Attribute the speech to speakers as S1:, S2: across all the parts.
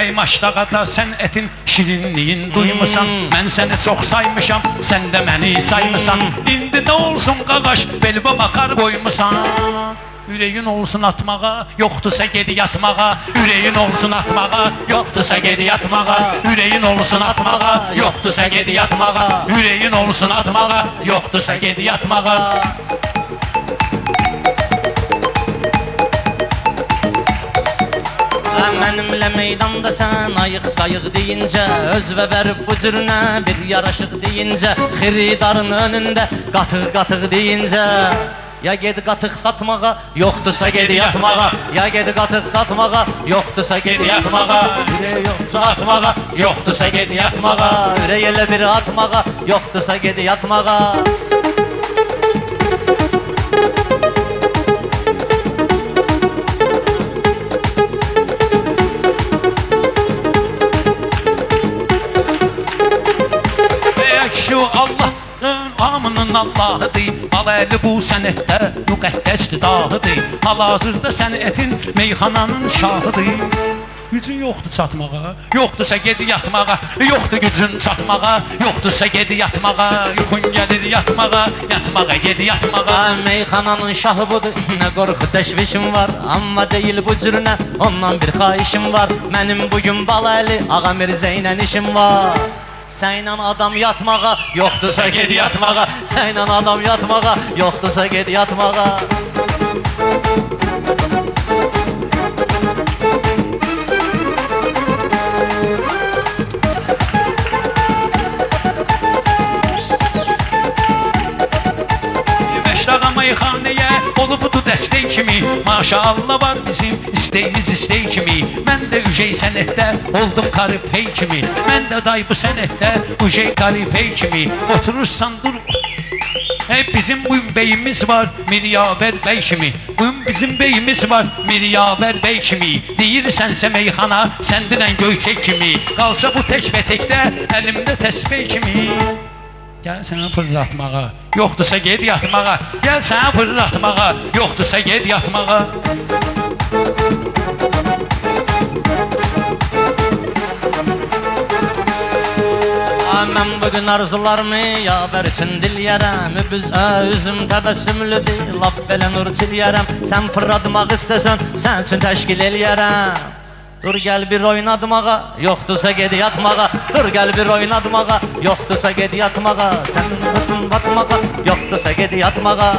S1: Ey maştağada sen etin şirinliğin duymusan, mən səni çox saymışam, sən də məni saymısan. İndi nə olsun qaqaş, belbə makar qoymusan. Üreyin olsun atmağa, yoxdursa gedi yatmağa. Üreyin olsun atmağa, yoxdursa gedi yatmağa. Üreyin olsun atmağa, yoxdursa gedi yatmağa. Üreyin olsun atmağa, yoxdursa gedi yatmağa.
S2: Mənimlə meydanda sən ayıq sayıq deyincə, özvə verib bu cürünə bir yaraşıq deyincə, xiridarın önündə qatıq qatıq deyincə, ya ged qatıq satmağa, yoxdursa gedi yatmağa. Ya ged qatıq satmağa, yoxdursa gedi yatmağa. Ürək yoxsa atmağa, yoxdursa gedi yatmağa. Ürək elə bir atmağa, yoxdursa gedi yatmağa.
S1: Şu Allah'ın amının Allahıdır. Aləli bu sənətdə müqəddəsdir dağıdır. Hal-hazırda sənətin meyxananın şahıdır. Gücün yoxdur çatmağa, yoxdursa gedi yatmağa. Yoxdur gücün çatmağa, yoxdursa gedi yatmağa. Yuxun gəlir yatmağa, yatmağa gedi yatmağa.
S2: Meyxananın şahı budur, nə qorxu təşvişim var. Amma deyil bu cürünə, ondan bir xahişim var. Mənim bugün Balaəli Ağa Mirzə ilə işim var. Sənlə adam yatmağa, yoxdursa gedi yatmağa. Sənlə adam yatmağa, yoxdursa gedi yatmağa.
S1: Məştağa meyxanəyə olubdu dəstək kimi. Maşallah var bizim istəyimiz istək kimi. Mən də ücey sənətdə oldum karifey kimi. Mən də day bu sənətdə ücey karifey kimi. Oturursan dur. Hep bizim bu beyimiz var Miryaver Bey kimi. Bugün bizim beyimiz var Miryaver Bey kimi. Deyirsənsə meyxana səndirən göyçək kimi. Qalsa bu tək və təkdə əlimdə təsbih kimi. Gəl sənə fırlatmağa, yoxdursa ged yatmağa. Gəl sənə fırlatmağa, yoxdursa ged yatmağa.
S2: Mən bugün arzularımı yavər üçün diliyərəm. Üzüm təbəssümlüdür, laf belə nur çiliyərəm. Sən fırlatmaq istəsən, sən üçün təşkil eləyərəm. Dur gəl bir oynatmağa, yoxdursa gedi yatmağa. Dur gəl bir oynatmağa, yoxdursa gedi yatmağa. Sənin qıtın batmağa, yoxdursa gedi yatmağa.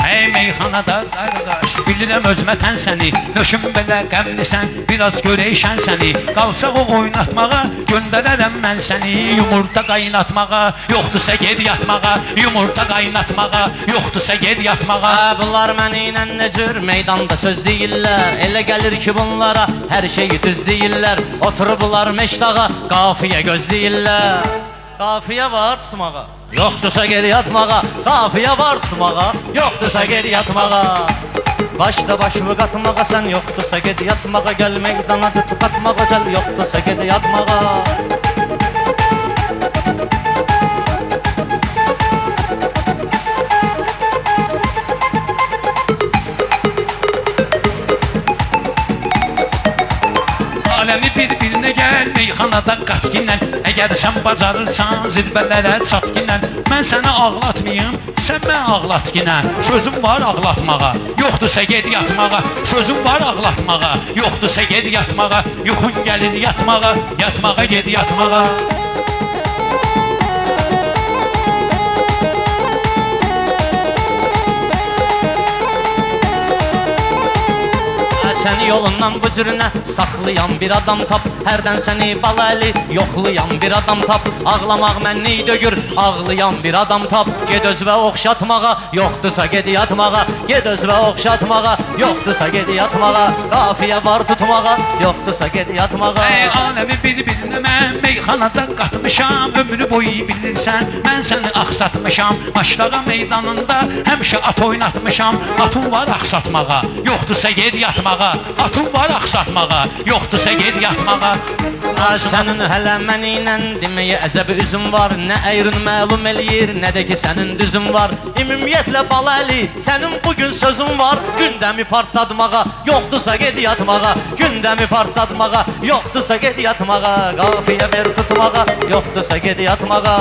S1: Ey meyxanada qardaş, bilirəm özmətən səni. Nöşüm belə qəmlisən, biraz görəyşən səni. Qalsa o oynatmağa, göndərərəm mən səni. Yumurta qaynatmağa, yoxdursa ged yatmağa. Yumurta qaynatmağa, yoxdursa ged yatmağa.
S2: Bunlar mənə ilə nə cür meydanda söz deyirlər. Elə gəlir ki bunlara hər şeyi düz deyirlər. Oturublar meştağa, qafiyə gözləyirlər. Qafiyə var tutmağa, yoxdursa gedi yatmağa. Qafiyə var tutmağa, yoxdursa gedi yatmağa. Başda başımı qatmağa, sən yoxdursa gedi yatmağa. Gəl meydana tutub qatmağa, gəl yoxdursa gedi yatmağa.
S1: Aləmi bir-birinə gəl, meyxanada qatginən. Əgər sən bacarırsan, zirbələrə çatginən. Mən səni ağlatmayım, sən mən ağlatginən. Sözüm var ağlatmağa, yoxdursa ged yatmağa. Sözüm var ağlatmağa, yoxdursa ged yatmağa. Yuxun gəlir yatmağa, yatmağa ged yatmağa.
S2: Səni yolundan bu cürünə saxlayan bir adam tap. Hərdən səni Balaəli yoxlayan bir adam tap. Ağlamaq mənni dögür, ağlayan bir adam tap. Ged özvə oxşatmağa, yoxdursa gedi yatmağa. Ged özvə oxşatmağa, yoxdursa gedi yatmağa. Qafiyə var tutmağa, yoxdursa gedi yatmağa.
S1: Ey aləmi bir-birinə mən meyxanada qatmışam. Ömrü boyu bilirsən, mən səni axsatmışam. Maştağa meydanında həmişə at oynatmışam. Atım var axsatmağa, yoxdursa ged yatmağa. Atım var axsatmağa, yoxdursa ged yatmağa.
S2: Sənin hələ mənlə deməyə əcəbi üzüm var. Nə əyrin məlum eləyir, nə də ki sənin düzün var. Ümumiyyətlə Balaəli, sənin bugün sözün var. Gündəmi partlatmağa, yoxdursa ged yatmağa. Gündəmi partlatmağa, yoxdursa ged yatmağa. Qafiyə ver tutmağa, yoxdursa ged yatmağa.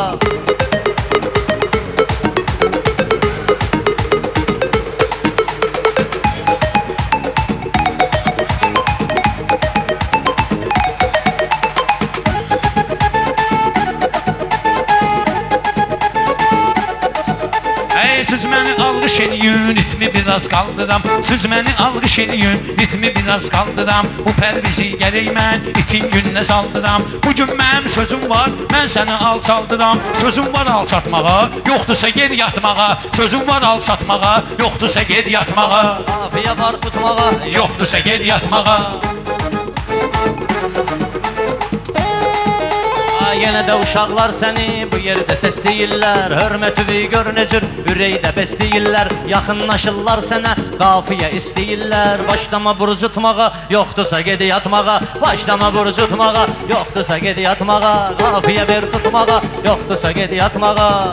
S1: Siz məni alqış eləyin, ritmi biraz qaldıram. Siz məni alqış eləyin, ritmi biraz qaldıram. Bu pərvizi gərək mən itin gününə saldıram. Bugün mənim sözüm var, mən səni alçaldıram. Sözüm var alçatmağa, yoxdursa ged yatmağa. Sözüm var alçatmağa, yoxdursa ged yatmağa.
S2: Qafiyə var tutmağa,
S1: yoxdursa ged yatmağa.
S2: Yenə də uşaqlar səni bu yerdə səsləyirlər. Hörmətüvi gör necür ürəkdə bəsləyirlər. Yaxınlaşırlar sənə, qafiyə istəyirlər. Başlama buruc tutmağa, yoxdursa ged yatmağa. Başlama buruc tutmağa, yoxdursa ged yatmağa. Qafiyə ver tutmağa, yoxdursa ged yatmağa.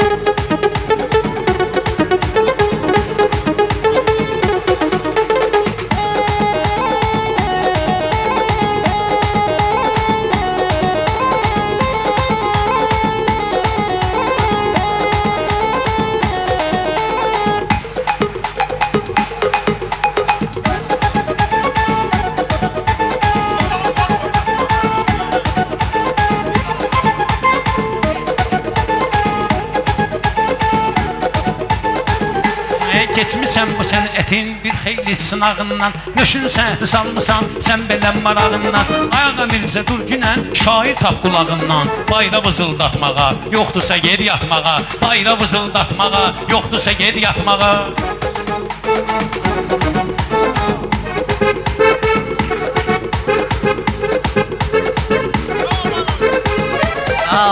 S1: Keçmisən bu sən ətin bir xeyli sınağından. Nöşün səhti salmısan sən belə marağından. Ayağa mirzə dur günən şair tap qulağından. Bayra vızıldatmağa, yoxdursa ged yatmağa. Bayra vızıldatmağa, yoxdursa ged yatmağa.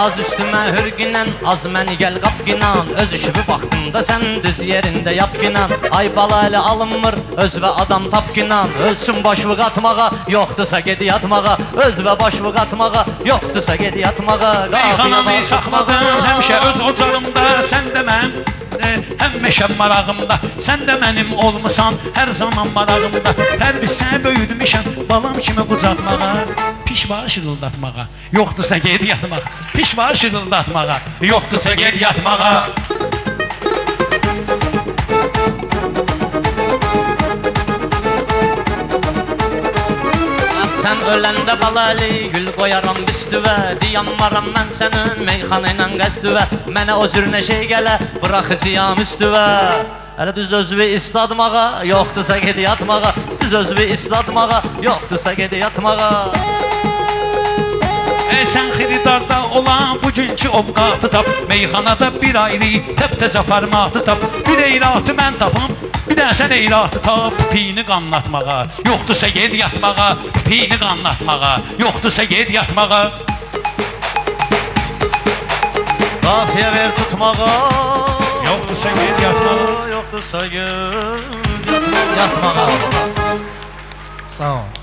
S2: Az üstümə hürgünən, az məni gəl qapqinan. Öz işivi vaxtında sən düz yerində yapqinan. Ay Balaəli alınmır, öz və adam tapqinan. Ölsün başvıq atmağa, yoxdursa ged yatmağa. Öz və başvıq atmağa, yoxdursa ged yatmağa.
S1: Meyxanamı saxladım həmişə öz ocağımda. Sən də mən həmişə marağımda. Sən də mənim olmusan hər zaman marağımda. Pərviz səni böyüdmüşəm balam kimi qucaqmağa. Pişvar şırıldatmağa, yoxdursa ged yatmağa. Pişvar şırıldatmağa, yoxdursa ged yatmağa.
S2: Sən öləndə Balaəli gül qoyaram üstüvə. Diyanmaram mən sənin meyxana ilə qəzdüvə. Mənə o cür nə şey gələ, bıraxıcıyam üstüvə. Hələ düz özvü islatmağa, yoxdursa ged yatmağa. Düz özvü islatmağa, yoxdursa ged yatmağa.
S1: Sən xiridarda olan bugünkü ovqatı tap. Meyxanada bir ayrı təp-təzə formatı tap. Bir eyratı mən tapım, bir də sən eyratı tap. Piyini qanlatmağa, yoxdursa ged yatmağa. Piyini qanlatmağa, yoxdursa ged yatmağa.
S2: Qafiyə ver tutmağa,
S1: yoxdursa ged yatmağa.
S2: yoxdursa ged yatmağa.
S3: Sağ ol.